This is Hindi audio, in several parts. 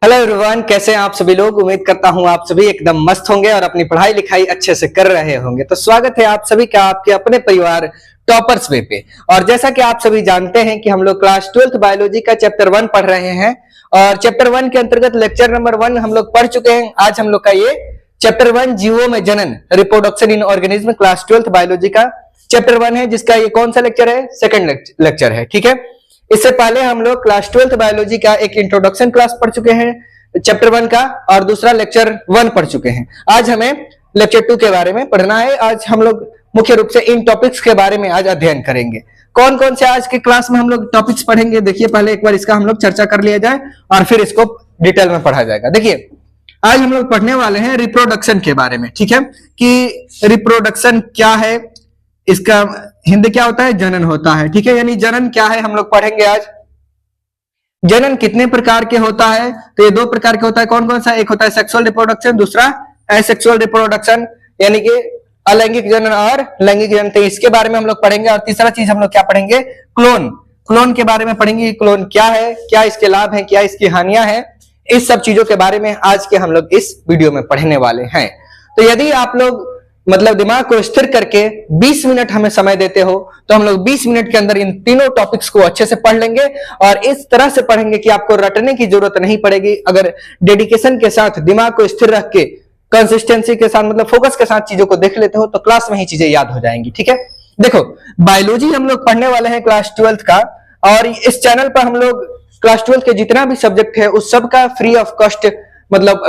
हेलो एवरीवन, कैसे हैं आप सभी लोग। उम्मीद करता हूं आप सभी एकदम मस्त होंगे और अपनी पढ़ाई लिखाई अच्छे से कर रहे होंगे। तो स्वागत है आप सभी का आपके अपने परिवार टॉपर्स वे पे। और जैसा कि आप सभी जानते हैं कि हम लोग क्लास 12th बायोलॉजी का चैप्टर 1 पढ़ रहे हैं और चैप्टर 1 के अंतर्गत लेक्चर नंबर 1 हम लोग पढ़ चुके हैं। आज हम लोग का ये चैप्टर 1 जीवों में जनन reproduction in organism class 12th biology का चैप्टर 1 है, जिसका ये कौन सा लेक्चर है, सेकंड लेक्चर है। ठीक है, इससे पहले हम लोग क्लास 12th बायोलॉजी का एक इंट्रोडक्शन क्लास पढ़ चुके हैं चैप्टर 1 का और दूसरा लेक्चर 1 पढ़ चुके हैं। आज हमें लेक्चर 2 के बारे में पढ़ना है। आज हम लोग मुख्य रूप से इन टॉपिक्स के बारे में आज अध्ययन करेंगे। कौन कौन से आज के क्लास में हम लोग टॉपिक्स पढ़ेंगे, देखिए पहले एक बार इसका हम लोग चर्चा कर लिया जाए और फिर इसको डिटेल में पढ़ा जाएगा। देखिए आज हम लोग पढ़ने वाले हैं रिप्रोडक्शन के बारे में। ठीक है, कि रिप्रोडक्शन क्या है, इसका हिंदी क्या होता है, जनन होता है। ठीक है, यानी जनन क्या है हम लोग पढ़ेंगे आज। जनन कितने प्रकार के होता है, तो ये 2 प्रकार के होता है। कौन कौन सा, एक होता है सेक्सुअल रिप्रोडक्शन, दूसरा एसेक्सुअल रिप्रोडक्शन यानी कि अलैंगिक जनन और लैंगिक जनन। तो इसके बारे में हम लोग पढ़ेंगे। और तीसरा चीज हम लोग क्या पढ़ेंगे, क्लोन। क्लोन के बारे में पढ़ेंगे। क्लोन क्या है, क्या इसके लाभ हैं, क्या इसकी हानियां हैं, इस सब चीजों के बारे में आज के हम लोग इस वीडियो में पढ़ने वाले हैं। तो यदि आप लोग मतलब दिमाग को स्थिर करके 20 मिनट हमें समय देते हो तो हम लोग 20 मिनट के अंदर इन तीनों टॉपिक्स को अच्छे से पढ़ लेंगे और इस तरह से पढ़ेंगे कि आपको रटने की जरूरत नहीं पड़ेगी। अगर डेडिकेशन के साथ दिमाग को स्थिर रख के कंसिस्टेंसी के साथ मतलब फोकस के साथ चीजों को देख लेते हो तो क्लास में ही चीजें याद हो जाएंगी। ठीक है, देखो बायोलॉजी हम लोग पढ़ने वाले हैं क्लास 12th का और इस चैनल पर हम लोग क्लास 12th के जितना भी सब्जेक्ट है उस सब का फ्री ऑफ कॉस्ट मतलब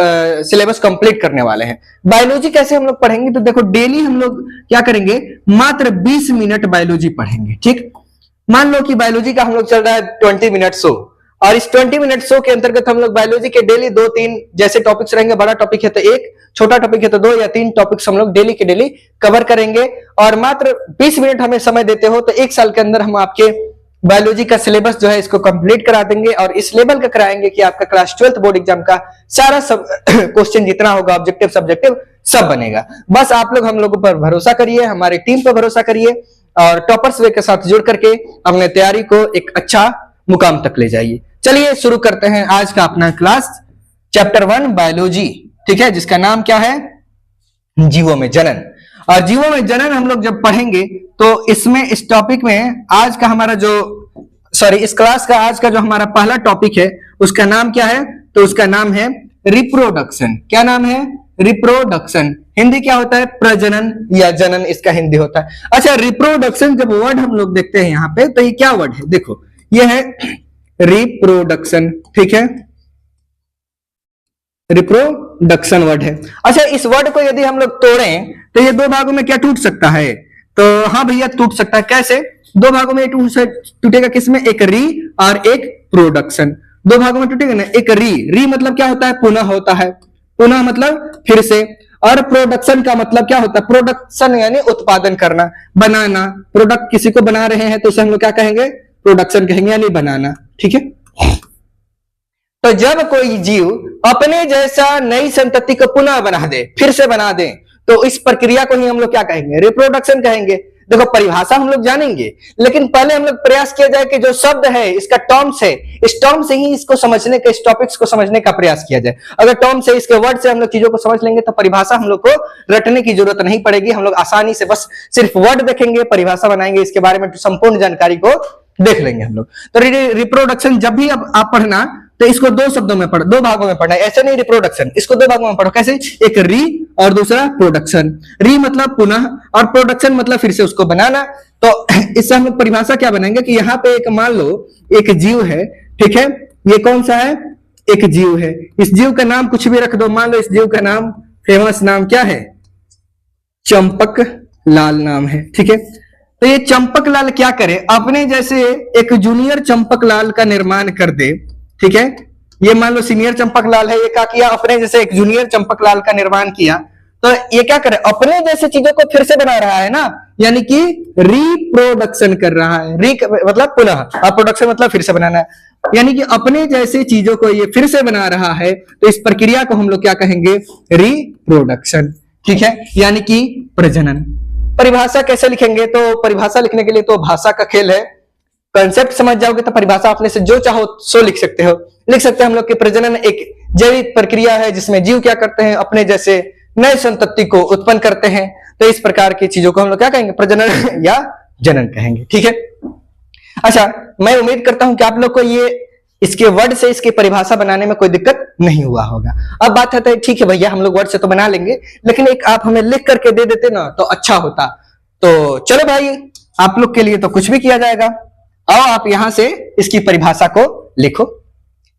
सिलेबस कंप्लीट करने वाले हैं। बायोलॉजी कैसे हम लोग पढ़ेंगे, तो देखो डेली हम लोग क्या करेंगे, मात्र 20 मिनट बायोलॉजी पढ़ेंगे। ठीक, मान लो कि बायोलॉजी का हम लोग चल रहा है 20 मिनट शो और इस 20 मिनट शो के अंतर्गत हम लोग बायोलॉजी के डेली 2-3 जैसे टॉपिक्स रहेंगे। बड़ा टॉपिक है तो 1, छोटा टॉपिक है तो 2 या 3 टॉपिक्स हम लोग डेली के डेली कवर करेंगे और मात्र 20 मिनट हमें समय देते हो तो 1 साल के अंदर हम आपके बायोलॉजी का सिलेबस जो है इसको कंप्लीट करा देंगे और इस लेवल का कराएंगे कि आपका क्लास 12th बोर्ड एग्जाम का सारा सब क्वेश्चन जितना होगा ऑब्जेक्टिव सब्जेक्टिव सब बनेगा। बस आप लोग हम लोगों पर भरोसा करिए, हमारी टीम पर भरोसा करिए और टॉपर्स वे के साथ जुड़ करके अपने तैयारी को एक अच्छा मुकाम तक ले जाइए। चलिए शुरू करते हैं आज का अपना क्लास चैप्टर 1 बायोलॉजी। ठीक है, जिसका नाम क्या है, जीवों में जनन। और जीवों में जनन हम लोग जब पढ़ेंगे तो इसमें इस टॉपिक में आज का हमारा जो इस क्लास का आज का जो हमारा पहला टॉपिक है उसका नाम क्या है, तो उसका नाम है रिप्रोडक्शन। क्या नाम है, रिप्रोडक्शन। हिंदी क्या होता है, प्रजनन या जनन इसका हिंदी होता है। अच्छा, रिप्रोडक्शन जब वर्ड हम लोग देखते हैं यहाँ पे तो ये क्या वर्ड है, देखो ये है रिप्रोडक्शन। ठीक है, रिप्रोडक्शन वर्ड है। अच्छा, इस वर्ड को यदि हम लोग तोड़ें तो ये 2 भागों में क्या टूट सकता है, तो हाँ भैया टूट सकता है। कैसे 2 भागों में टूटेगा, किसमें, एक री और एक प्रोडक्शन। 2 भागों में टूटेगा ना, एक री मतलब क्या होता है, पुनः होता है, पुनः मतलब फिर से। और प्रोडक्शन का मतलब क्या होता है, प्रोडक्शन यानी उत्पादन करना, बनाना। प्रोडक्ट किसी को बना रहे हैं तो उसे हम लोग क्या कहेंगे, प्रोडक्शन कहेंगे यानी बनाना। ठीक है, तो जब कोई जीव अपने जैसा नई संतति को पुनः बना दे, फिर से बना दे, तो इस प्रक्रिया को ही हम लोग क्या कहेंगे, रिप्रोडक्शन कहेंगे। देखो परिभाषा हम लोग जानेंगे लेकिन पहले हम लोग प्रयास किया जाए कि जो शब्द है इसका टर्म्स है, इस टर्म से ही इसको समझने का, इस टॉपिक्स को समझने का प्रयास किया जाए। अगर टर्म से, इसके वर्ड से हम लोग चीजों को समझ लेंगे तो परिभाषा हम लोग को रटने की जरूरत नहीं पड़ेगी। हम लोग आसानी से बस सिर्फ वर्ड देखेंगे, परिभाषा बनाएंगे, इसके बारे में संपूर्ण जानकारी को देख लेंगे हम लोग। तो रिप्रोडक्शन जब भी अब आप पढ़ना तो इसको 2 शब्दों में पढ़ो, 2 भागों में पढ़ना है। ऐसे नहीं रिप्रोडक्शन, इसको 2 भागों में पढ़ो। कैसे, एक री और दूसरा प्रोडक्शन। री मतलब पुनः और प्रोडक्शन मतलब फिर से उसको बनाना। तो इससे हम लोग परिभाषा क्या बनाएंगे कि यहाँ पे एक मान लो एक जीव है। ठीक है, ये कौन सा है, एक जीव है। इस जीव का नाम कुछ भी रख दो, मान लो इस जीव का नाम फेमस नाम क्या है, चंपक लाल नाम है। ठीक है, तो ये चंपक लाल क्या करे, अपने जैसे एक जूनियर चंपक लाल का निर्माण कर दे। ठीक है, ये मान लो सीनियर चंपक लाल है, ये क्या किया, अपने जैसे एक जूनियर चंपक लाल का निर्माण किया। तो ये क्या करे, अपने जैसे चीजों को फिर से बना रहा है ना, यानी कि रिप्रोडक्शन कर रहा है। री मतलब पुनः और प्रोडक्शन मतलब फिर से बनाना है, यानी कि अपने जैसे चीजों को ये फिर से बना रहा है। तो इस प्रक्रिया को हम लोग क्या कहेंगे, रिप्रोडक्शन। ठीक है, यानी कि प्रजनन। परिभाषा कैसे लिखेंगे, तो परिभाषा लिखने के लिए तो भाषा का खेल है। कॉन्सेप्ट समझ जाओगे तो परिभाषा अपने से जो चाहो सो लिख सकते हो। लिख सकते हैं हम लोग कि प्रजनन एक जैविक प्रक्रिया है जिसमें जीव क्या करते हैं, अपने जैसे नए संतति को उत्पन्न करते हैं। तो इस प्रकार की चीजों को हम लोग क्या कहेंगे, प्रजनन या जनन कहेंगे। ठीक है, अच्छा, मैं उम्मीद करता हूं कि आप लोग को ये इसके वर्ड से इसकी परिभाषा बनाने में कोई दिक्कत नहीं हुआ होगा। अब बात है, ठीक है भैया, हम लोग वर्ड से तो बना लेंगे, लेकिन एक आप हमें लिख करके दे देते ना तो अच्छा होता। तो चलो भाई, आप लोग के लिए तो कुछ भी किया जाएगा। आओ आप यहां से इसकी परिभाषा को लिखो।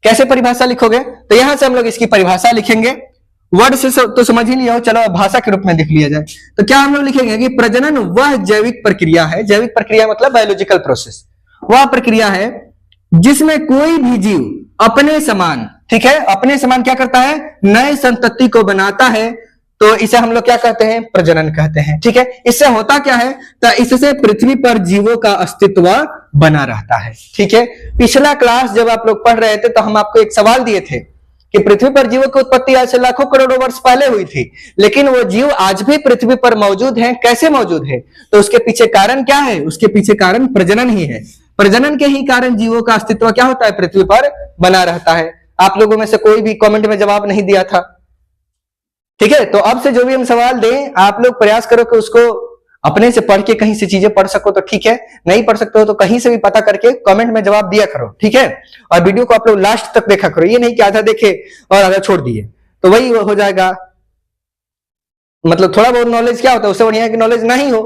कैसे परिभाषा लिखोगे, तो यहां से हम लोग इसकी परिभाषा लिखेंगे। वर्ड से तो समझ ही लिया हो, चलो अब भाषा के रूप में लिख लिया जाए। तो क्या हम लोग लिखेंगे कि प्रजनन वह जैविक प्रक्रिया है, जैविक प्रक्रिया मतलब बायोलॉजिकल प्रोसेस, वह प्रक्रिया है जिसमें कोई भी जीव अपने समान, ठीक है, अपने समान क्या करता है, नए संतति को बनाता है। तो इसे हम लोग क्या कहते हैं, प्रजनन कहते हैं। ठीक है, इससे होता क्या है, तो इससे पृथ्वी पर जीवों का अस्तित्व बना रहता है। ठीक है, पिछला क्लास जब आप लोग पढ़ रहे थे तो हम आपको एक सवाल दिए थे कि पृथ्वी पर जीवों की उत्पत्ति आज से लाखों करोड़ों वर्ष पहले हुई थी, लेकिन वो जीव आज भी पृथ्वी पर मौजूद हैं। कैसे मौजूद है, तो उसके पीछे कारण क्या है, उसके पीछे कारण प्रजनन ही है। प्रजनन के ही कारण जीवों का अस्तित्व क्या होता है, पृथ्वी पर बना रहता है। आप लोगों में से कोई भी कमेंट में जवाब नहीं दिया था। ठीक है, तो अब से जो भी हम सवाल दें, आप लोग प्रयास करो कि उसको अपने से पढ़ के कहीं से चीजें पढ़ सको तो ठीक है, नहीं पढ़ सकते हो तो कहीं से भी पता करके कमेंट में जवाब दिया करो। ठीक है, और वीडियो को आप लोग लास्ट तक देखा करो, ये नहीं कि आधा देखे और आधा छोड़ दिए, तो वही हो जाएगा। मतलब थोड़ा बहुत नॉलेज क्या होता है, उससे बढ़िया कि नॉलेज नहीं हो।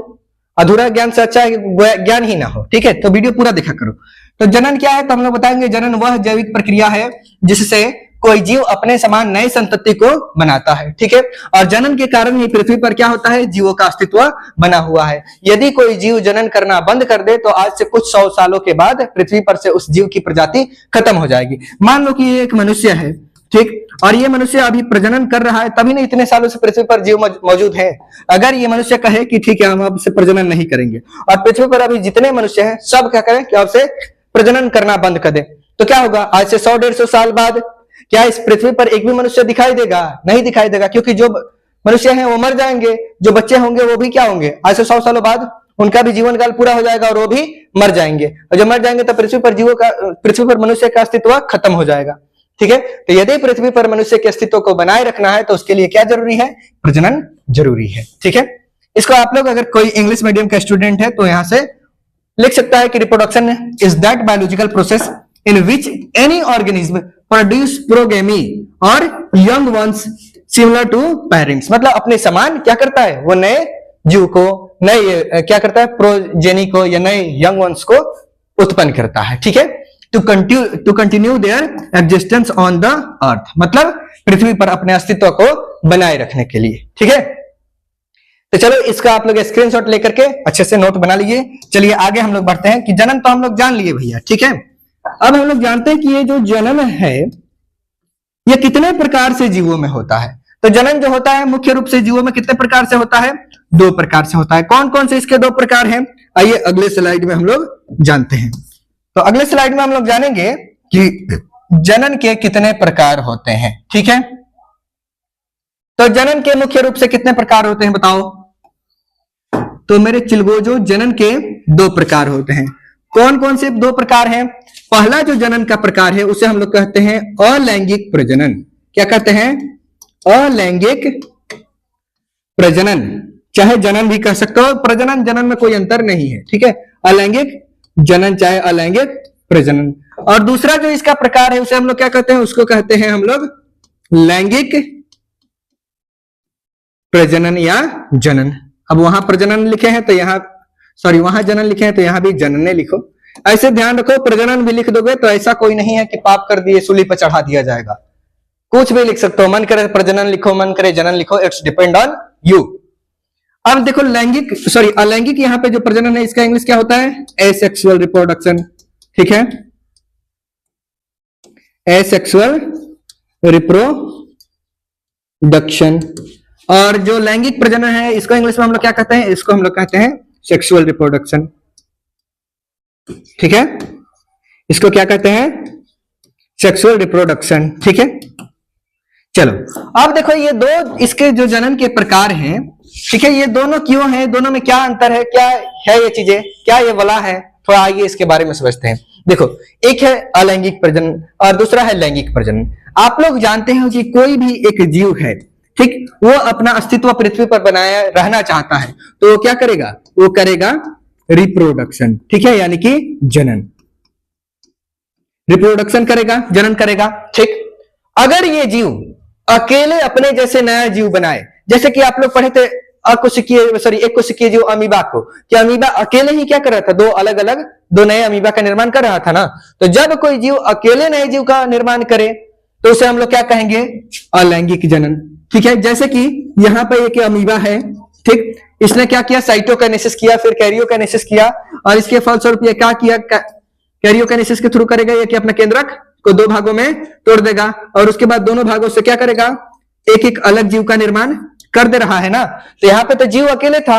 अधूरा ज्ञान से अच्छा है कि ज्ञान ही ना हो। ठीक है, तो वीडियो पूरा देखा करो। तो जनन क्या है, तो हम लोग बताएंगे जनन वह जैविक प्रक्रिया है जिससे कोई जीव अपने समान नए संतति को बनाता है। ठीक है, और जनन के कारण ही पृथ्वी पर क्या होता है, जीवों का अस्तित्व बना हुआ है। यदि कोई जीव जनन करना बंद कर दे तो आज से कुछ 100 सालों के बाद पृथ्वी पर से उस जीव की प्रजाति खत्म हो जाएगी। मान लो कि ये एक मनुष्य है, ठीक, और ये मनुष्य अभी प्रजनन कर रहा है, तभी ना इतने सालों से पृथ्वी पर जीव मौजूद है। अगर ये मनुष्य कहे कि ठीक है हम अब से प्रजनन नहीं करेंगे, और पृथ्वी पर अभी जितने मनुष्य हैं सब क्या करें कि अब से प्रजनन करना बंद कर दे, तो क्या होगा, आज से 100-150 साल बाद क्या इस पृथ्वी पर एक भी मनुष्य दिखाई देगा, नहीं दिखाई देगा, क्योंकि जो मनुष्य हैं वो मर जाएंगे, जो बच्चे होंगे वो भी क्या होंगे, आज से 100 सालों बाद उनका भी जीवन काल पूरा हो जाएगा और वो भी मर जाएंगे, और जब मर जाएंगे तो पृथ्वी पर मनुष्य का अस्तित्व खत्म हो जाएगा। ठीक है, तो यदि पृथ्वी पर मनुष्य के अस्तित्व को बनाए रखना है तो उसके लिए क्या जरूरी है, प्रजनन जरूरी है। ठीक है, इसको आप लोग अगर कोई इंग्लिश मीडियम का स्टूडेंट है तो यहां से लिख सकता है कि reproduction is that biological process in which any organism produce progeny और young ones similar to parents. मतलब अपने समान क्या करता है, वो नए जीव को, नए क्या करता है, प्रोजेनी को या नए यंग वंस को उत्पन्न करता है। ठीक है, to continue their existence on the earth, मतलब पृथ्वी पर अपने अस्तित्व को बनाए रखने के लिए। ठीक है, तो चलो इसका आप लोग स्क्रीनशॉट लेकर के अच्छे से नोट बना लीजिए। चलिए आगे हम लोग बढ़ते हैं कि जनन तो हम लोग जान लिए भैया। ठीक है, अब हम लोग जानते हैं कि ये जो जनन है ये कितने प्रकार से जीवों में होता है। तो जनन जो होता है मुख्य रूप से जीवों में कितने प्रकार से होता है, 2 प्रकार से होता है। कौन कौन से इसके 2 प्रकार हैं, आइए अगले स्लाइड में हम लोग जानते हैं। तो अगले स्लाइड में हम लोग जानेंगे कि जनन के कितने प्रकार होते हैं। ठीक है, तो जनन के मुख्य रूप से कितने प्रकार होते हैं बताओ। तो मेरे चिलगोजो जनन के 2 प्रकार होते हैं। कौन कौन से 2 प्रकार हैं, पहला जो जनन का प्रकार है उसे हम लोग कहते हैं अलैंगिक प्रजनन। क्या कहते हैं, अलैंगिक प्रजनन, चाहे जनन भी कह सकते हो, प्रजनन जनन में कोई अंतर नहीं है। ठीक है, अलैंगिक जनन चाहे अलैंगिक प्रजनन। और दूसरा जो इसका प्रकार है उसे हम लोग क्या कहते हैं, उसको कहते हैं हम लोग लैंगिक प्रजनन या जनन। अब वहां प्रजनन लिखे हैं तो यहाँ वहां जनन लिखे हैं तो यहां भी जनने लिखो। ऐसे ध्यान रखो, प्रजनन भी लिख दोगे तो ऐसा कोई नहीं है कि पाप कर दिए सूली पर चढ़ा दिया जाएगा। कुछ भी लिख सकते हो, मन करे प्रजनन लिखो, मन करे जनन लिखो, इट्स डिपेंड ऑन यू। अब देखो अलैंगिक यहाँ पे जो प्रजनन है इसका इंग्लिश क्या होता है, एसेक्सुअल रिप्रोडक्शन। ठीक है, एसेक्सुअल रिप्रोडक्शन। और जो लैंगिक प्रजनन है इसको इंग्लिश में हम लोग क्या कहते हैं, इसको हम लोग कहते हैं सेक्सुअल रिप्रोडक्शन। ठीक है, इसको क्या कहते हैं, सेक्सुअल रिप्रोडक्शन। ठीक है, चलो अब देखो ये 2 इसके जो जनन के प्रकार हैं ठीक है, ये दोनों क्यों है, दोनों में क्या अंतर है, क्या है ये चीजें, क्या ये वला है, थोड़ा आइए इसके बारे में समझते हैं। देखो, एक है अलैंगिक प्रजनन और दूसरा है लैंगिक प्रजनन। आप लोग जानते हैं कि कोई भी एक जीव है, ठीक, वो अपना अस्तित्व पृथ्वी पर बनाए रहना चाहता है, तो वो क्या करेगा, वो करेगा रिप्रोडक्शन, ठीक है, यानी कि जनन, रिप्रोडक्शन करेगा, जनन करेगा, ठीक। अगर ये जीव अकेले अपने जैसे नया जीव बनाए, जैसे कि आप लोग पढ़े थे एक कोशिकीय जीव अमीबा को, कि अमीबा अकेले ही क्या कर रहा था, दो अलग अलग दो नए अमीबा का निर्माण कर रहा था ना। तो जब कोई जीव अकेले नए जीव का निर्माण करे तो उसे हम लोग क्या कहेंगे, अलैंगिक जनन, ठीक है। जैसे कि यहाँ पे एक अमीबा है, ठीक, इसने क्या किया, साइटोकाइनेसिस किया, फिर कैरियोकाइनेसिस किया, और इसके फलस्वरूप ये क्या किया, कैरियोकाइनेसिस के थ्रू करेगा ये कि अपने केंद्रक को दो भागों में तोड़ देगा, और उसके बाद दोनों भागों से क्या करेगा, एक एक अलग जीव का निर्माण कर दे रहा है ना। तो यहाँ पे तो जीव अकेले था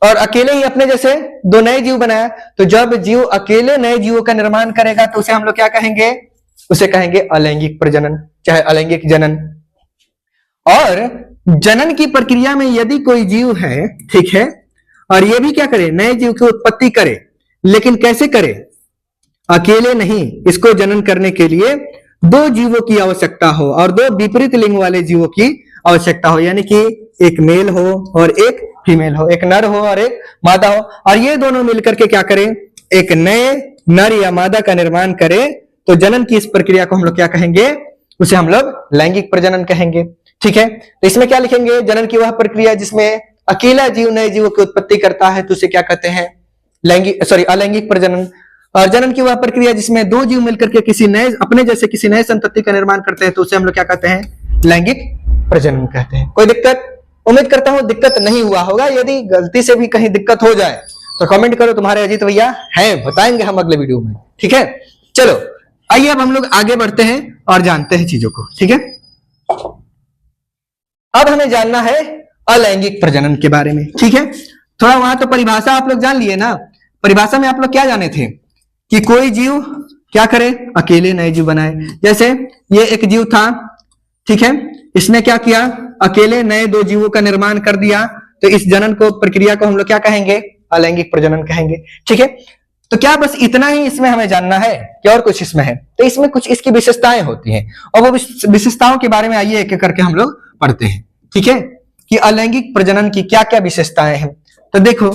और अकेले ही अपने जैसे दो नए जीव बनाया, तो जब जीव अकेले नए जीवों का निर्माण करेगा तो उसे हम लोग क्या कहेंगे, उसे कहेंगे अलैंगिक प्रजनन, चाहे अलैंगिक जनन। और जनन की प्रक्रिया में यदि कोई जीव है, ठीक है, और ये भी क्या करे, नए जीव की उत्पत्ति करे, लेकिन कैसे करे, अकेले नहीं, इसको जनन करने के लिए दो जीवों की आवश्यकता हो और दो विपरीत लिंग वाले जीवों की आवश्यकता हो, यानी कि एक मेल हो और एक फीमेल हो, एक नर हो और एक मादा हो, और ये दोनों मिलकर के क्या करें, एक नए नर या मादा का निर्माण करें, तो जनन की इस प्रक्रिया को हम लोग क्या कहेंगे, उसे हम लोग लैंगिक प्रजनन कहेंगे, ठीक है। तो इसमें क्या लिखेंगे, जनन की वह प्रक्रिया जिसमें अकेला जीव नए जीवों की उत्पत्ति करता है तो उसे क्या कहते हैं, अलैंगिक प्रजनन। और जनन की वह प्रक्रिया जिसमें दो जीव मिलकर के किसी नए अपने जैसे किसी नए संतति का निर्माण करते हैं तो उसे हम लोग क्या कहते हैं, लैंगिक प्रजनन कहते हैं। कोई दिक्कत, उम्मीद करता हूं दिक्कत नहीं हुआ होगा, यदि गलती से भी कहीं दिक्कत हो जाए तो कमेंट करो, तुम्हारे अजीत भैया हैं, बताएंगे हम अगले वीडियो में, ठीक है। चलो आइए अब हम लोग आगे बढ़ते हैं और जानते हैं चीजों को, ठीक है। अब हमें जानना है अलैंगिक प्रजनन के बारे में, ठीक है। थोड़ा वहां तो परिभाषा आप लोग जान लिए ना, परिभाषा में आप लोग क्या जाने थे कि कोई जीव क्या करे, अकेले नए जीव बनाए। जैसे ये एक जीव था, ठीक है, इसने क्या किया, अकेले नए दो जीवों का निर्माण कर दिया, तो इस जनन को प्रक्रिया को हम लोग क्या कहेंगे, अलैंगिक प्रजनन कहेंगे, ठीक है। तो क्या बस इतना ही इसमें हमें जानना है कि और कुछ इसमें है? तो इसमें कुछ इसकी विशेषताएं होती हैं और वो विशेषताओं के बारे में आइए एक एक करके हम लोग पढ़ते हैं, ठीक है, कि अलैंगिक प्रजनन की क्या क्या विशेषताएं हैं। तो देखो,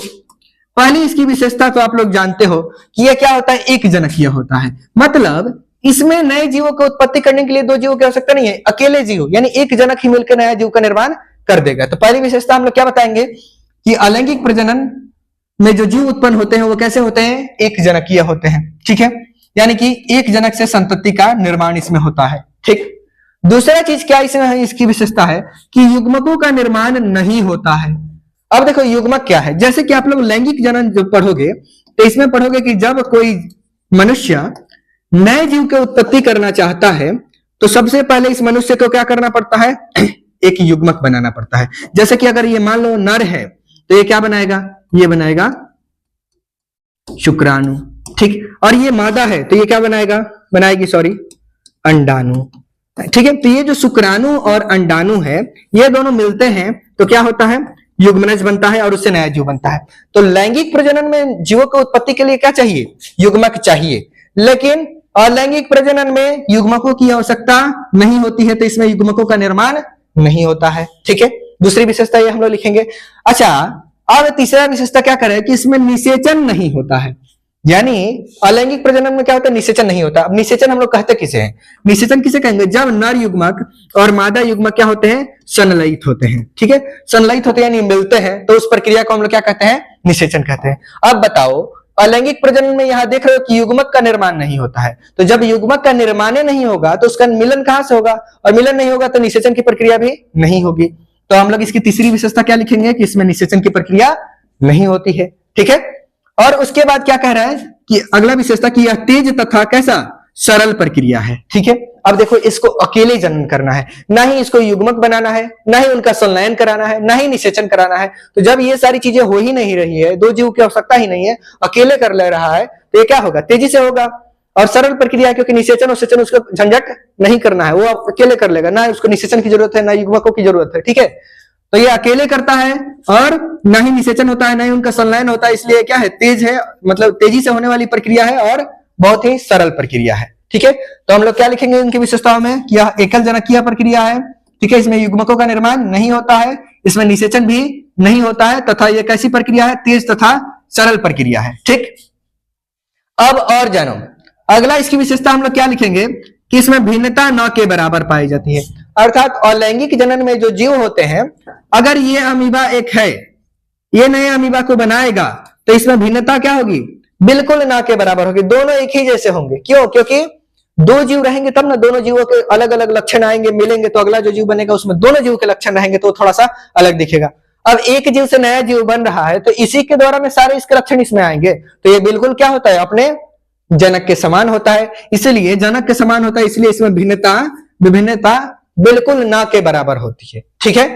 पहली इसकी विशेषता तो आप लोग जानते हो कि यह क्या होता है, एक जनकीय होता है, मतलब इसमें नए जीवों की उत्पत्ति करने के लिए दो जीवों की आवश्यकता नहीं है, अकेले जीव यानी एक जनक ही मिलकर नया जीव का निर्माण कर देगा। तो पहली विशेषता हम लोग क्या बताएंगे कि अलैंगिक प्रजनन में जो जीव उत्पन्न होते हैं वो कैसे होते हैं, एक जनकीय होते हैं, ठीक है, यानी कि एक जनक से संतति का निर्माण इसमें होता है, ठीक। दूसरा चीज क्या इसमें इसकी विशेषता है कि युग्मकों का निर्माण नहीं होता है। अब देखो युग्मक क्या है, जैसे कि आप लोग लैंगिक जनन जब पढ़ोगे तो इसमें पढ़ोगे कि जब कोई मनुष्य नए जीव की उत्पत्ति करना चाहता है तो सबसे पहले इस मनुष्य को क्या करना पड़ता है, एक युग्मक बनाना पड़ता है। जैसे कि अगर ये मान लो नर है तो ये क्या बनाएगा, ये बनाएगा शुक्राणु, ठीक, और ये मादा है तो ये क्या बनाएगी अंडाणु, ठीक है। तो ये जो शुक्राणु और अंडाणु है ये दोनों मिलते हैं तो क्या होता है, युग्मनज बनता है और उससे नया जीव बनता है। तो लैंगिक प्रजनन में जीवों की उत्पत्ति के लिए क्या चाहिए, युग्मक चाहिए, लेकिन अलैंगिक प्रजनन में युग्मकों की आवश्यकता नहीं होती है, तो इसमें युग्मकों का निर्माण नहीं होता है, ठीक है। दूसरी विशेषता ये हम लोग लिखेंगे। अच्छा, अब तीसरा विशेषता क्या करे कि इसमें निषेचन नहीं होता है, यानी अलैंगिक प्रजनन में क्या होता है, निषेचन नहीं होता। अब निषेचन हम लोग कहते किसे हैं, निषेचन किसे कहेंगे, जब नर युग्मक और मादा युग्मक क्या होते हैं, संलयित होते हैं, ठीक है, संलयित होते हैं यानी मिलते हैं, तो उस प्रक्रिया को हम लोग क्या कहते हैं, निषेचन कहते हैं। अब बताओ अलैंगिक प्रजनन में यहां देख रहे हो कि युग्मक का निर्माण नहीं होता है, तो जब युग्मक का निर्माण नहीं होगा तो उसका मिलन कहां से होगा, और मिलन नहीं होगा तो निषेचन की प्रक्रिया भी नहीं होगी। तो हम लोग इसकी तीसरी विशेषता क्या लिखेंगे कि इसमें निषेचन की प्रक्रिया नहीं होती है, ठीक है। और उसके बाद क्या कह रहा है कि अगला विशेषता कि यह तेज तथा कैसा सरल प्रक्रिया है, ठीक है। अब देखो इसको अकेले जनन करना है, ना ही इसको युग्मक बनाना है, ना ही उनका संलयन कराना है, ना ही निषेचन कराना है। तो जब ये सारी चीजें हो ही नहीं रही है, दो जीव की आवश्यकता ही नहीं है, अकेले कर ले रहा है, तो ये क्या होगा, तेजी से होगा और सरल प्रक्रिया, क्योंकि निषेचन और सेचन उसको झंझट नहीं करना है, वो अकेले कर लेगा, ना उसको निषेचन की जरूरत है ना युग्मकों की जरूरत है, ठीक है। तो ये अकेले करता है और ना ही निषेचन होता है, ना ही उनका संलयन होता है, इसलिए क्या है, तेज है, मतलब तेजी से होने वाली प्रक्रिया है और बहुत ही सरल प्रक्रिया है। ठीक है, तो हम लोग क्या लिखेंगे इनकी विशेषताओं में कि यह एकल जनकीय प्रक्रिया है। ठीक है, इसमें युग्मकों का निर्माण नहीं होता है, इसमें निषेचन भी नहीं होता है, तथा यह कैसी प्रक्रिया है, तेज तथा सरल प्रक्रिया है। ठीक, अब और जानो अगला इसकी विशेषता हम लोग क्या लिखेंगे कि इसमें भिन्नता न के बराबर पाई जाती है। अर्थात अलैंगिक जनन में जो जीव होते हैं, अगर ये अमीबा एक है, ये नए अमीबा को बनाएगा, तो इसमें भिन्नता क्या होगी, बिल्कुल ना के बराबर होगी, दोनों एक ही जैसे होंगे। क्यों? क्योंकि दो जीव रहेंगे तब ना दोनों जीवों के अलग अलग लक्षण आएंगे, मिलेंगे, तो अगला जो जीव बनेगा उसमें दोनों जीव के लक्षण रहेंगे, तो थोड़ा सा अलग दिखेगा। अब एक जीव से नया जीव बन रहा है, तो इसी के द्वारा में सारे इसके लक्षण इसमें आएंगे, तो ये बिल्कुल क्या होता है, अपने जनक के समान होता है, इसलिए जनक के समान होता है, इसलिए इसमें विभिन्नता बिल्कुल ना के बराबर होती है। ठीक है,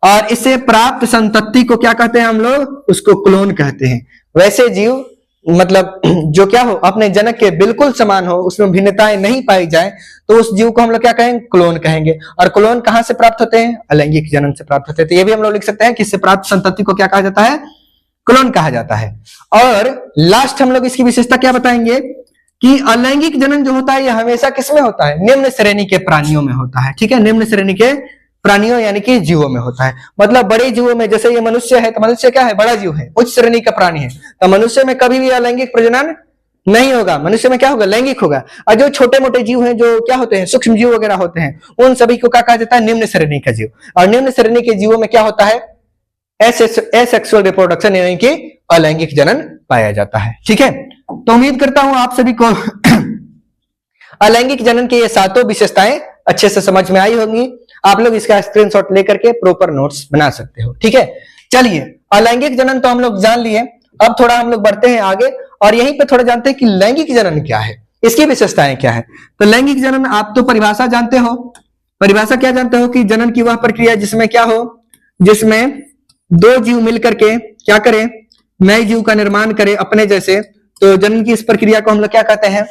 और इससे प्राप्त संतति को क्या कहते हैं हम लोग, उसको क्लोन कहते हैं। वैसे जीव मतलब जो क्या हो, अपने जनक के बिल्कुल समान हो, उसमें भिन्नताएं नहीं पाई जाए, तो उस जीव को हम लोग क्या कहेंगे, क्लोन कहेंगे। और क्लोन कहां से प्राप्त होते हैं, अलैंगिक जनन से प्राप्त होते हैं। तो ये भी हम लोग लिख सकते हैं कि इससे प्राप्त संतति को क्या कहा जाता है, क्लोन कहा जाता है। और लास्ट हम लोग इसकी विशेषता क्या बताएंगे कि अलैंगिक जनन जो होता है, यह हमेशा किसमें होता है, निम्न श्रेणी के प्राणियों में होता है। ठीक है, निम्न श्रेणी के प्राणियों यानी कि जीवों में होता है। मतलब बड़े जीवों में, जैसे ये मनुष्य है, तो मनुष्य क्या है, बड़ा जीव है, उच्च श्रेणी का प्राणी है, तो मनुष्य में कभी भी अलैंगिक प्रजनन नहीं होगा, मनुष्य में क्या होगा, लैंगिक होगा। और जो छोटे मोटे जीव हैं, जो क्या होते हैं, सूक्ष्म जीव वगैरह होते हैं, उन सभी को क्या कहा जाता है, निम्न श्रेणी का जीव। और निम्न श्रेणी के जीवों में क्या होता है, एसेक्सुअल रिप्रोडक्शन यानी कि अलैंगिक जनन पाया जाता है। ठीक है, तो उम्मीद करता हूं आप सभी को अलैंगिक जनन की ये सातों विशेषताएं अच्छे से समझ में आई होंगी। आप लोग इसका स्क्रीनशॉट लेकर के प्रॉपर नोट्स बना सकते हो। ठीक है, चलिए अलैंगिक जनन तो हम लोग जान लिए, अब थोड़ा हम लोग बढ़ते हैं आगे और यहीं पे थोड़ा जानते हैं कि लैंगिक जनन क्या है, इसकी विशेषताएं क्या है। तो लैंगिक जनन आप तो परिभाषा जानते हो, परिभाषा क्या जानते हो कि जनन की वह प्रक्रिया जिसमें क्या हो, जिसमें दो जीव मिलकर के क्या करें, नए जीव का निर्माण करें अपने जैसे। तो जनन की इस प्रक्रिया को हम लोग क्या कहते हैं,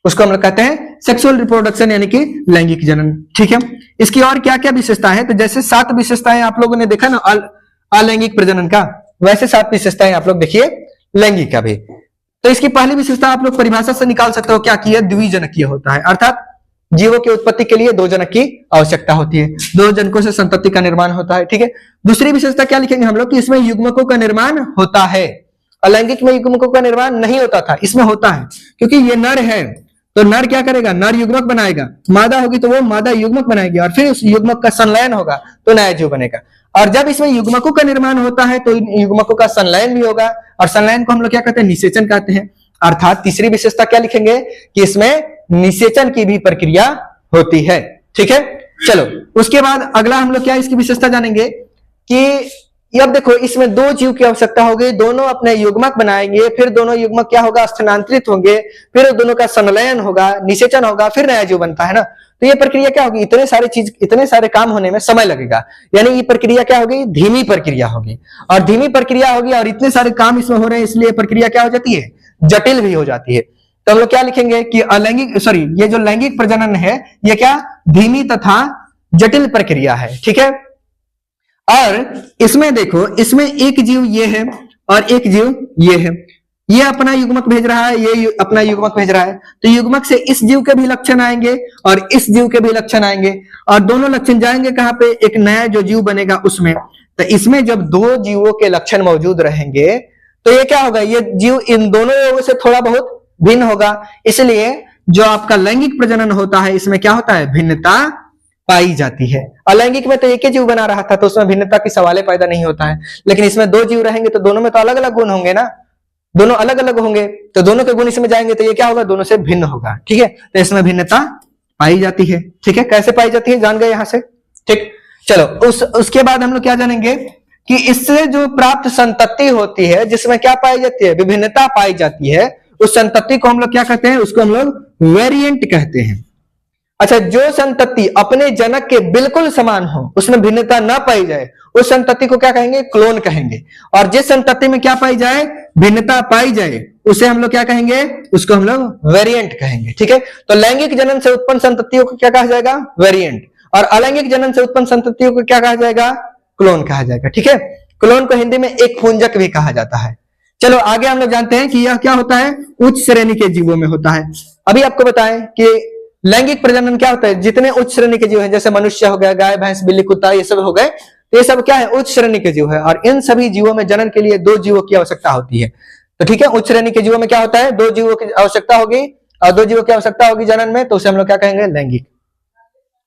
उसको हम लोग कहते हैं सेक्सुअल रिप्रोडक्शन यानी कि लैंगिक जनन। ठीक है, इसकी और क्या क्या विशेषता है, तो जैसे 7 विशेषताएं आप लोगों ने देखा ना अलैंगिक प्रजनन का, वैसे 7 विशेषताएं आप लोग देखिए लैंगिक का भी। तो इसकी पहली विशेषता आप लोग परिभाषा से निकाल सकते हो, क्या की है, द्विजनकीय होता है, अर्थात जीवों की उत्पत्ति के लिए 2 जनक की आवश्यकता होती है, 2 जनकों से संतति का निर्माण होता है। ठीक है, दूसरी विशेषता क्या लिखेंगे हम लोग कि इसमें युग्मकों का निर्माण होता है। अलैंगिक में युग्मकों का निर्माण नहीं होता था, इसमें होता है, क्योंकि ये नर है, तो नर क्या करेगा, नर युग्मक बनाएगा, मादा होगी तो वो मादा युग्मक बनाएगी, और फिर उस युग्मक का संलयन होगा तो नया जीव बनेगा। और जब इसमें युग्मकों का निर्माण होता है तो इन युग्मकों का संलयन भी होगा, और संलयन को हम लोग क्या कहते हैं, निषेचन कहते हैं। अर्थात तीसरी विशेषता क्या लिखेंगे कि इसमें निषेचन की भी प्रक्रिया होती है। ठीक है, चलो उसके बाद अगला हम लोग क्या इसकी विशेषता जानेंगे कि अब देखो इसमें 2 जीव की आवश्यकता होगी, दोनों अपने युग्मक बनाएंगे, फिर दोनों युग्मक क्या होगा, स्थानांतरित होंगे, फिर दोनों का संलयन होगा, निषेचन होगा, फिर नया जीव बनता है ना। तो ये प्रक्रिया क्या होगी, इतने सारे काम होने में समय लगेगा, यानी ये प्रक्रिया क्या होगी, धीमी प्रक्रिया होगी। और धीमी प्रक्रिया होगी और इतने सारे काम इसमें हो रहे हैं, इसलिए प्रक्रिया क्या हो जाती है, जटिल भी हो जाती है। तो हम लोग क्या लिखेंगे कि ये जो लैंगिक प्रजनन है, ये क्या धीमी तथा जटिल प्रक्रिया है। ठीक है, और इसमें देखो, इसमें एक जीव ये है और एक जीव ये है, ये अपना युग्मक भेज रहा है, ये अपना युग्मक भेज रहा है, तो युग्मक से इस जीव के भी लक्षण आएंगे और इस जीव के भी लक्षण आएंगे, और दोनों लक्षण जाएंगे कहां पे, एक नया जो जीव बनेगा उसमें। तो इसमें जब 2 जीवों के लक्षण मौजूद रहेंगे तो ये क्या होगा, ये जीव इन दोनों योगों से थोड़ा बहुत भिन्न होगा, इसलिए जो आपका लैंगिक प्रजनन होता है इसमें क्या होता है, भिन्नता पाई जाती है। अलैंगिक में तो एक ही जीव बना रहा था, तो उसमें भिन्नता की सवाल पैदा नहीं होता है, लेकिन इसमें 2 जीव रहेंगे तो दोनों में तो अलग अलग गुण होंगे ना, दोनों अलग अलग होंगे, तो दोनों के गुण इसमें जाएंगे तो ये क्या होगा, दोनों से भिन्न होगा। ठीक है, तो इसमें भिन्नता पाई जाती है। ठीक है, कैसे पाई जाती है जान गए यहां से। ठीक, चलो उसके बाद हम लोग क्या जानेंगे कि इससे जो प्राप्त संतति होती है, जिसमें क्या पाई जाती है, विभिन्नता पाई जाती है, उस संतति को हम लोग क्या कहते हैं, उसको हम लोग वेरिएंट कहते हैं। अच्छा, जो संतति अपने जनक के बिल्कुल समान हो, उसमें भिन्नता ना पाई जाए, उस संतति को क्या कहेंगे, क्लोन कहेंगे। और जिस संतति में क्या पाई जाए, भिन्नता पाई जाए, उसे हम लोग क्या कहेंगे, उसको हम लोग वेरिएंट कहेंगे। ठीक है, तो लैंगिक जनन से उत्पन्न संततियों को क्या कहा जाएगा, वेरिएंट, और अलैंगिक जनन से उत्पन्न संततियों को क्या कहा जाएगा, क्लोन कहा जाएगा। ठीक है, क्लोन को हिंदी में एक पुंजक भी कहा जाता है। चलो आगे हम लोग जानते हैं कि यह क्या होता है, उच्च श्रेणी के जीवों में होता है। अभी आपको बताएं कि लैंगिक प्रजनन क्या होता है, जितने उच्च श्रेणी के जीव हैं, जैसे मनुष्य हो गया, गाय भैंस बिल्ली कुत्ता, ये सब हो गए, तो ये सब क्या है, उच्च श्रेणी के जीव है। और इन सभी जीवों में जनन के लिए 2 जीवों की आवश्यकता होती है। तो ठीक है, उच्च श्रेणी के जीवों में क्या होता है, 2 जीवों की आवश्यकता होगी, और 2 जीवों की आवश्यकता होगी जनन में, तो उसे हम लोग क्या कहेंगे, लैंगिक।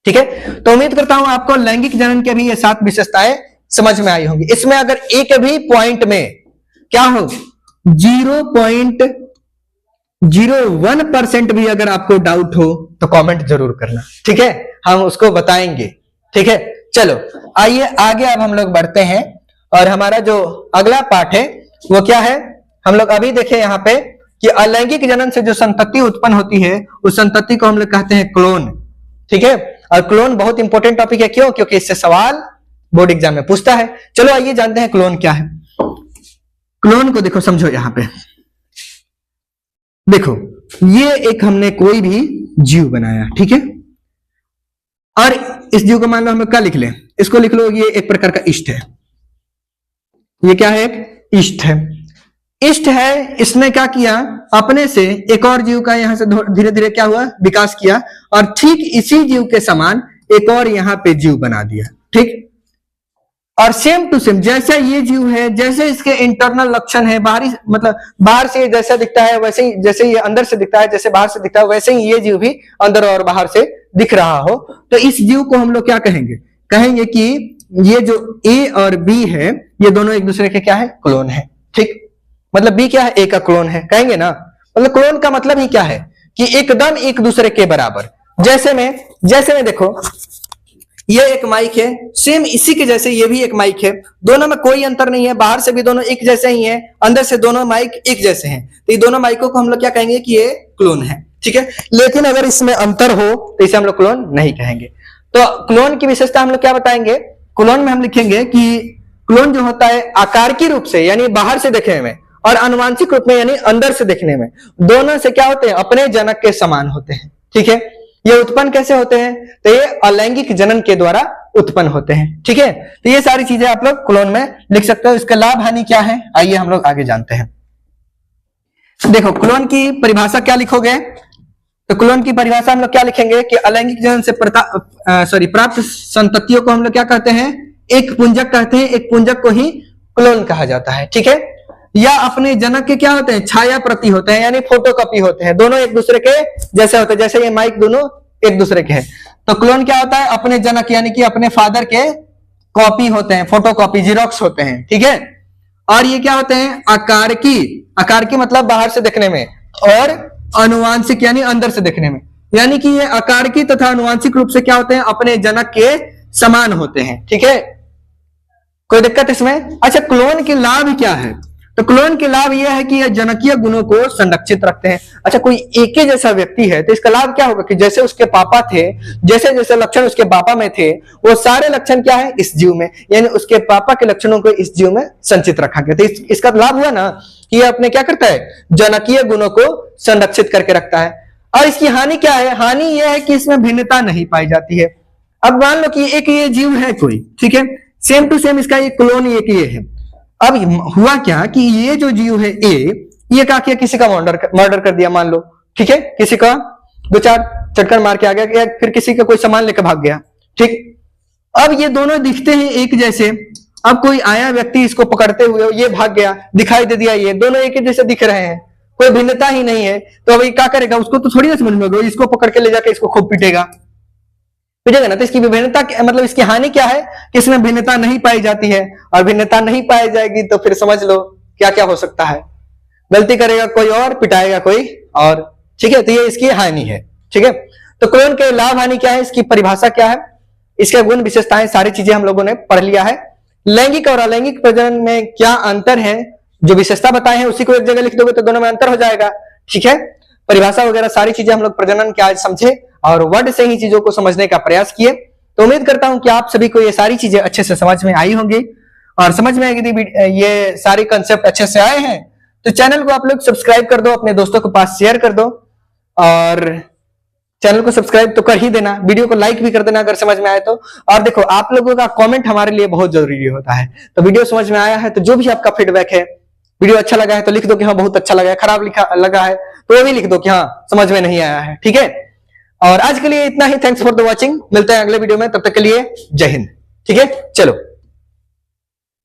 ठीक है, तो उम्मीद करता हूं आपको लैंगिक जनन के भी ये 7 विशेषताएं समझ में आई होंगी। इसमें अगर एक भी पॉइंट में क्या हो, 0.01% भी अगर आपको डाउट हो तो कमेंट जरूर करना। ठीक है, हम उसको बताएंगे। ठीक है, चलो आइए आगे अब हम लोग बढ़ते हैं, और हमारा जो अगला पार्ट है वो क्या है, हम लोग अभी देखें यहाँ पे कि अलैंगिक जनन से जो संतति उत्पन्न होती है, उस संतति को हम लोग कहते हैं क्लोन। ठीक है, और क्लोन बहुत इंपॉर्टेंट टॉपिक है। क्यों? क्योंकि इससे सवाल बोर्ड एग्जाम में पूछता है। चलो आइए जानते हैं क्लोन क्या है। क्लोन को देखो, समझो, यहां पे देखो, ये एक हमने कोई भी जीव बनाया। ठीक है, और इस जीव को मान लो हम लोग क्या लिख लें, इसको लिख लो, ये एक प्रकार का इष्ट है। ये क्या है, एक इष्ट है। इष्ट है, इसने क्या किया, अपने से एक और जीव का यहां से धीरे धीरे क्या हुआ, विकास किया, और ठीक इसी जीव के समान एक और यहां पे जीव बना दिया। ठीक, और सेम टू सेम जैसा ये जीव है, जैसे इसके इंटरनल लक्षण है, बाहरी मतलब बाहर से जैसा दिखता है वैसे ही, जैसे ये अंदर से दिखता है, जैसे बाहर से दिखता है, वैसे ही ये जीव भी अंदर और बाहर से दिख रहा हो, तो इस जीव को हम लोग क्या कहेंगे, कहेंगे कि ये जो ए और बी है, ये दोनों एक दूसरे के क्या है, क्लोन है। ठीक, मतलब बी क्या है, ए का क्लोन है, कहेंगे ना। मतलब क्लोन का मतलब ही क्या है कि एकदम एक दूसरे के बराबर। जैसे में देखो, ये एक माइक है, सेम इसी के जैसे ये भी एक माइक है, दोनों में कोई अंतर नहीं है, बाहर से भी दोनों एक जैसे ही हैं, अंदर से दोनों माइक एक जैसे हैं, तो ये दोनों माइकों को हम लोग क्या कहेंगे कि ये क्लोन है। ठीक है, लेकिन अगर इसमें अंतर हो तो इसे हम लोग क्लोन नहीं कहेंगे। तो क्लोन की विशेषता हम लोग क्या बताएंगे, क्लोन में हम लिखेंगे कि क्लोन जो होता है आकार की रूप से यानी बाहर से देखने में, और आनुवांशिक रूप में यानी अंदर से देखने में, दोनों से क्या होते हैं, अपने जनक के समान होते हैं। ठीक है, ये उत्पन्न कैसे होते हैं, तो ये अलैंगिक जनन के द्वारा उत्पन्न होते हैं। ठीक है, तो ये सारी चीजें आप लोग क्लोन में लिख सकते हो। इसका लाभ हानि क्या है, आइए हम लोग आगे जानते हैं। देखो, क्लोन की परिभाषा क्या लिखोगे, तो क्लोन की परिभाषा हम लोग क्या लिखेंगे कि अलैंगिक जनन से प्राप्त संततियों को हम लोग क्या कहते हैं, एक पुंजक कहते हैं। एक पुंजक को ही क्लोन कहा जाता है। ठीक है, या अपने जनक के क्या होते हैं, छाया प्रति होते हैं, यानी फोटोकॉपी होते हैं, दोनों एक दूसरे के जैसे होते हैं, जैसे ये माइक दोनों एक दूसरे के हैं। तो क्लोन क्या होता है, अपने जनक यानी कि अपने फादर के कॉपी होते हैं, फोटोकॉपी, जीरोक्स होते हैं। ठीक है, और ये क्या होते हैं, आकार की मतलब बाहर से देखने में, और अनुवांशिक यानी अंदर से देखने में, यानी कि ये आकार की तथा अनुवांशिक रूप से क्या होते हैं, अपने जनक के समान होते हैं। ठीक है, कोई दिक्कत इसमें? अच्छा, क्लोन के लाभ क्या है, तो क्लोन के लाभ यह है कि यह जनकीय गुणों को संरक्षित रखते हैं। अच्छा, कोई एक ही जैसा व्यक्ति है तो इसका लाभ क्या होगा कि जैसे उसके पापा थे, जैसे जैसे लक्षण उसके पापा में थे, वो सारे लक्षण क्या है इस जीव में, यानी उसके पापा के लक्षणों को इस जीव में संचित रखा गया। तो इसका लाभ हुआ ना कि यह अपने क्या करता है, जनकीय गुणों को संरक्षित करके रखता है। और इसकी हानि क्या है, हानि यह है कि इसमें भिन्नता नहीं पाई जाती है। अब मान लो कि एक ये जीव है कोई, ठीक है, सेम टू सेम इसका ये क्लोन एक ये है। अब हुआ क्या कि ये जो जीव है ए, ये क्या किया, किसी का मर्डर कर दिया मान लो, ठीक है, किसी का 2-4 चटकर मार के आ गया, या फिर किसी का कोई सामान लेकर भाग गया। ठीक, अब ये दोनों दिखते हैं एक जैसे। अब कोई आया व्यक्ति इसको पकड़ते हुए, ये भाग गया, दिखाई दे दिया, ये दोनों एक ही जैसे दिख रहे हैं, कोई भिन्नता ही नहीं है। तो अभी क्या करेगा, उसको तो थोड़ी ना समझ में होगा, इसको पकड़ के ले जाकर इसको खूब पीटेगा ना। तो इसकी भिन्नता मतलब इसकी हानि क्या है कि इसमें भिन्नता नहीं पाई जाती है, और भिन्नता नहीं पाई जाएगी तो फिर समझ लो क्या क्या हो सकता है, गलती करेगा कोई और, पिटाएगा कोई और। ठीक है, तो ये इसकी हानि है। ठीक है, तो क्लोन के लाभ हानि क्या है, इसकी परिभाषा क्या है, इसके गुण विशेषताएं, सारी चीजें हम लोगों ने पढ़ लिया है। लैंगिक और अलैंगिक प्रजनन में क्या अंतर है, जो विशेषता बताए हैं उसी को एक जगह लिख दोगे तो दोनों में अंतर हो जाएगा। ठीक है, परिभाषा वगैरह सारी चीजें हम लोग प्रजनन के आज समझे और वर्ड से ही चीजों को समझने का प्रयास किए। तो उम्मीद करता हूं कि आप सभी को ये सारी चीजें अच्छे से समझ में आई होंगी, और समझ में यदि ये सारे कंसेप्ट अच्छे से आए हैं तो चैनल को आप लोग सब्सक्राइब कर दो, अपने दोस्तों के पास शेयर कर दो, और चैनल को सब्सक्राइब तो कर ही देना, वीडियो को लाइक भी कर देना अगर समझ में आए तो। और देखो, आप लोगों का कमेंट हमारे लिए बहुत जरूरी होता है। तो वीडियो समझ में आया है तो जो भी आपका फीडबैक है, वीडियो अच्छा लगा है तो लिख दो कि हाँ बहुत अच्छा लगा है, खराब लगा है तो वो भी लिख दो कि हाँ समझ में नहीं आया है, ठीक है। और आज के लिए इतना ही। Thanks for the watching. मिलते हैं अगले वीडियो में, तब तक के लिए जय हिंद। ठीक है, चलो।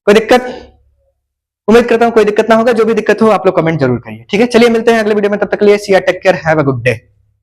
कोई दिक्कत? उम्मीद करता हूं कोई दिक्कत ना होगा। जो भी दिक्कत हो आप लोग कमेंट जरूर करिए। ठीक है, चलिए मिलते हैं अगले वीडियो में, तब तक के लिए सी या take care, have a good day.